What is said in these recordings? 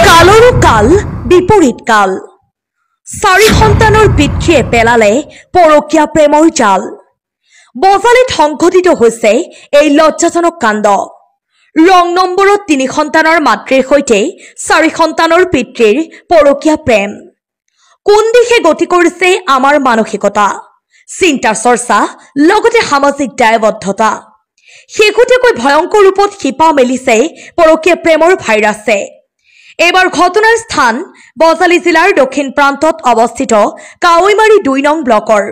কালৰো কাল বিপৰীত কাল 4 সন্তানৰ পিতৃয়ে পেলালে পৰকীয়া প্ৰেমৰ জাল বজালিত সংঘটিত হৈছে এই লজ্জাজনক কাণ্ড ৰং নম্বৰত 3 সন্তানৰ মাতৃৰ সৈতে 4 সন্তানৰ পিতৃৰ পৰকীয়া প্ৰেম কোন দিশে গতি কৰিছে আমাৰ মানসিকতা চিন্তা চৰ্চা লগতে সামাজিক দায়বদ্ধতা শেহতীয়াকৈ ভয়ংকৰ ৰূপত শিপা মেলিছে পৰকীয়া প্ৰেমৰ ভাইৰাছে এবাৰ ঘটনাৰ স্থান বজালি জিলাৰ দক্ষিণ প্ৰান্তত অৱস্থিত কাৱৈমাৰী 2 নং ব্লকৰ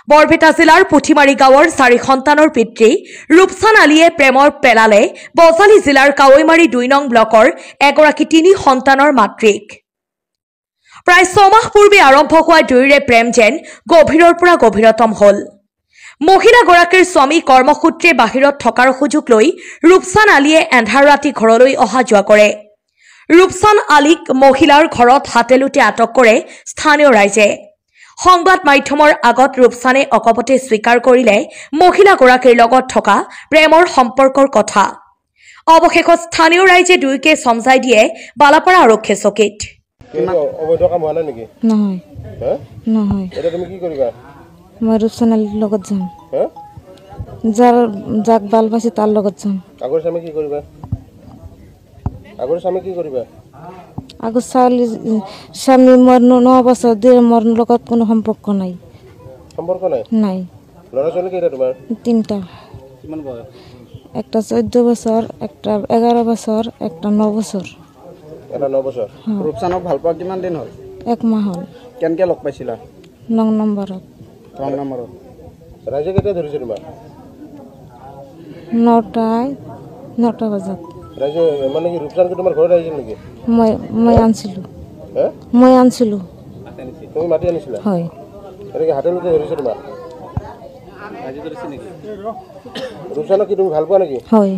বৰপেটা জিলাৰ পুঠিমাৰী গাঁৱৰ 4 সন্তানৰ পিতৃ ৰূপচান আলীয়ে প্ৰেমৰ পেলালে বজালি জিলাৰ কাৱৈমাৰী 2 নং ব্লকৰ এগৰাকী 3 সন্তানৰ মাতৃক প্ৰায় 6 মাহ পূৰ্বে আৰম্ভ হোৱা দুয়োৰে প্ৰেম যেন গভীৰৰ পৰা গভীৰতম হল মহিলাগৰাকীৰ স্বামী কৰ্মসূত্ৰে বাহিৰত থকাৰ সুযোগ লৈ ৰূপচান আলীয়ে এন্ধাৰ ৰাতি ঘৰলৈ অহা যোৱা কৰে ৰূপচান আলীক মহিলাৰ ঘৰত হাতেলুতে আটক কৰে স্থানীয় ৰাইজে সংবাদ মাধ্যমৰ আগত ৰূপচানে অকপতে স্বীকাৰ কৰিলে মহিলাগৰাকীৰ লগত থকা প্ৰেমৰ সম্পৰ্কৰ কথা অৱশেষত স্থানীয় ৰাইজে দুয়োকে সমজাই দিয়ে বালাপাৰা আৰক্ষী চকীত অবৈধ কাম হোৱা নাই নেকি নহয় নহয় এটা তুমি কি কৰিবা মই ৰূপচান আলীৰ লগত যাম যাক ভাল পাইছে তাৰ লগত যাম আগৰ স্বামী কি কৰিবা আগৰ স্বামী মোৰ 9 বছৰ ধৰি মোৰ লগত কোনো সম্পৰ্ক নাই নাই ল'ৰা ছোৱালী কেইটা তোমাৰ 3টা কিমান বয়স একটা 14 বছৰ একটা 11 বছৰ একটা 9 বছৰ এটা 9 বছৰ ৰূপচানক ভাল পোৱা কিমান দিন হ'ল 1 মাহ হ'ল কেনকে লগ পাইছিলা 9 নম্বৰত ৰাইজে কেতিয়া ধৰিছে তোমাক 9টা বজাত ৰাইজে মানে কি ৰূপচানকে তোমাৰ ঘৰত আহিছিল নেকি মই আনিছিলো তুমি মাতি আনিছিলা হয় এনেকে হাতেলুতে ধৰিছে তোমাক ৰাইজে ধৰিছে নেকি ৰূপচানক কি তুমি ভাল পোৱা নেকি হয়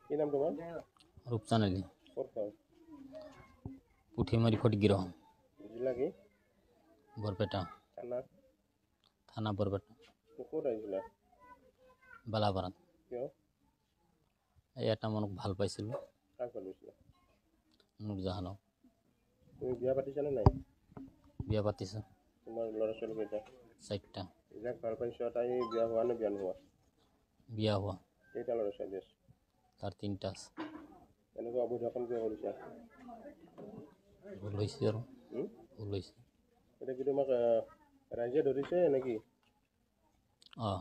কি নাম তোমাৰ ৰূপচান আলী পুঠিমাৰী ফটিগিৰহ জিলা কি বৰপেটা থানা বৰপেটা ক'ত আহিছিলা বালাপাৰাত কিয় এটা মনক ভাল পাইছিলোঁ কাক ভাল পাইছিলা নুৰজাহানক তুমি বিয়া পাতিছানে নাই বিয়া পাতিছোঁ তোমাৰ ল'ৰা ছোৱালী কেইটা 4টা যাক ভাল পাইছা তাই বিয়া হোৱা নে বিয়া নোহোৱা বিয়া হোৱা কেইটা ল'ৰা ছোৱালী আছে তাৰ 3টা আছে এনেকুৱা অবৈধ কাম কিয় কৰিছা ভুল হৈছে আৰু ভুল হৈছে এতিয়া কি তোমাক ৰাইজে ধৰিছে নেকি অঁ